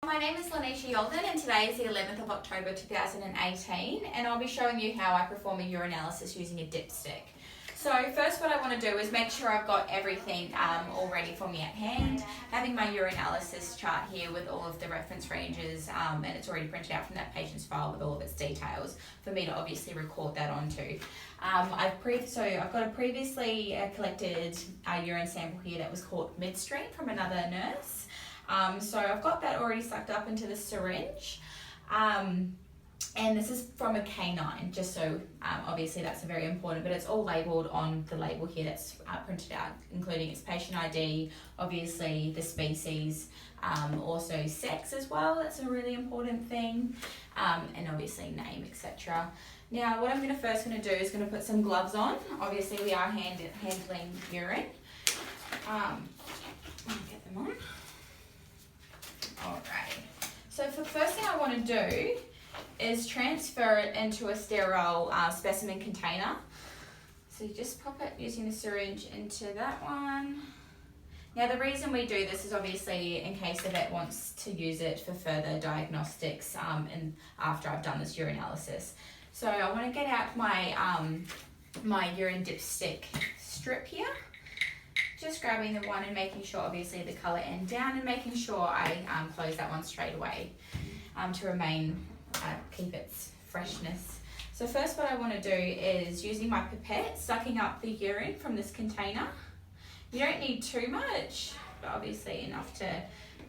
my name is Lanisha Yolden and today is the 11th of October 2018 and I'll be showing you how I perform a urinalysis using a dipstick. So first what I want to do is make sure I've got everything all ready for me at hand. Having my urinalysis chart here with all of the reference ranges and it's already printed out from that patient's file with all of its details for me to obviously record that onto. I've got a previously collected urine sample here that was caught midstream from another nurse. So I've got that already sucked up into the syringe. And this is from a canine, just so obviously that's very important, but it's all labelled on the label here that's printed out, including its patient ID, obviously the species, also sex as well, that's a really important thing, and obviously name, etc. Now what I'm first going to do is going to put some gloves on. Obviously we are handling urine. I'll get them on. Alright, so for the first thing I want to do is transfer it into a sterile specimen container. So you just pop it using the syringe into that one. Now the reason we do this is obviously in case the vet wants to use it for further diagnostics and after I've done this urinalysis. So I want to get out my, my urine dipstick strip here. Just grabbing the one and making sure obviously the colour end down and making sure I close that one straight away to keep its freshness. So first what I want to do is using my pipette, sucking up the urine from this container. You don't need too much, but obviously enough to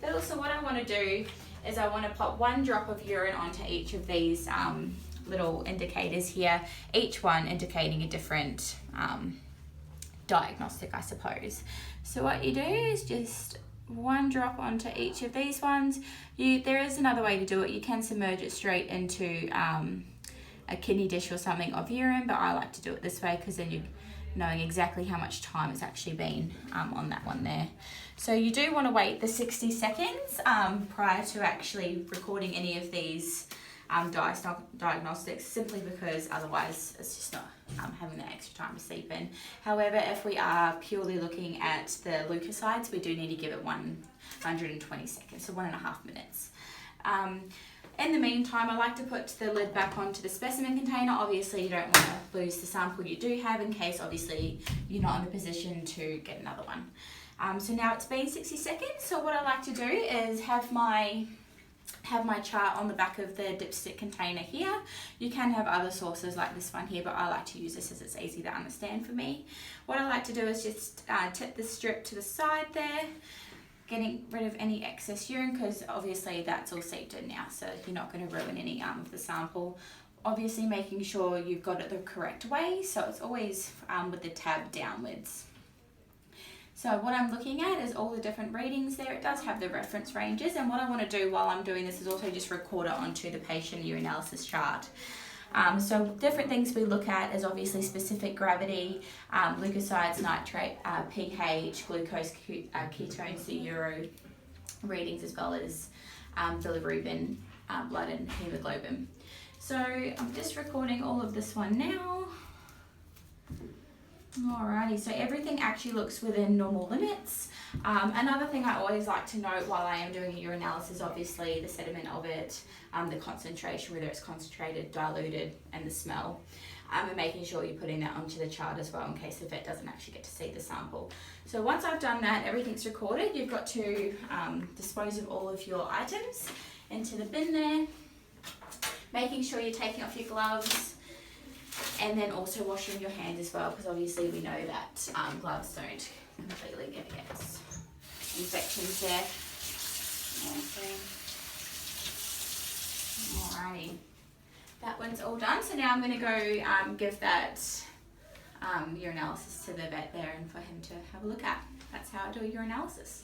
fill. So what I want to do is I want to pop one drop of urine onto each of these little indicators here, each one indicating a different diagnostic, I suppose. So what you do is just one drop onto each of these ones. There is another way to do it. You can submerge it straight into a kidney dish or something of urine, but I like to do it this way because then you're knowing exactly how much time it's actually been on that one there. So you do want to wait the 60 seconds prior to actually recording any of these diagnostics, simply because otherwise it's just not having that extra time to sleep in. However, if we are purely looking at the leukocytes, we do need to give it 120 seconds, so 1.5 minutes. In the meantime, I like to put the lid back onto the specimen container. Obviously, you don't want to lose the sample you do have in case, obviously, you're not in the position to get another one. So now it's been 60 seconds, so what I like to do is have my chart on the back of the dipstick container here. You can have other sources like this one here, but I like to use this as it's easy to understand for me. What I like to do is just tip the strip to the side there, getting rid of any excess urine because obviously that's all seeped in now, so you're not going to ruin any of the sample. Obviously making sure you've got it the correct way, so it's always with the tab downwards. So what I'm looking at is all the different readings there. It does have the reference ranges, and what I want to do while I'm doing this is also just record it onto the patient urinalysis chart. So different things we look at is obviously specific gravity, leukocytes, nitrate, pH, glucose, ketones, the euro readings, as well as bilirubin, blood and hemoglobin. So I'm just recording all of this one now. Alrighty, so everything actually looks within normal limits. Another thing I always like to note while I am doing a urinalysis, obviously the sediment of it, the concentration, whether it's concentrated, diluted, and the smell. And making sure you're putting that onto the chart as well in case the vet doesn't actually get to see the sample. So once I've done that, everything's recorded. You've got to dispose of all of your items into the bin there. Making sure you're taking off your gloves. And then also washing your hands as well, because obviously we know that gloves don't completely get against infections there. Alrighty, that one's all done. So now I'm going to go give that urinalysis to the vet there and for him to have a look at. That's how I do a urinalysis.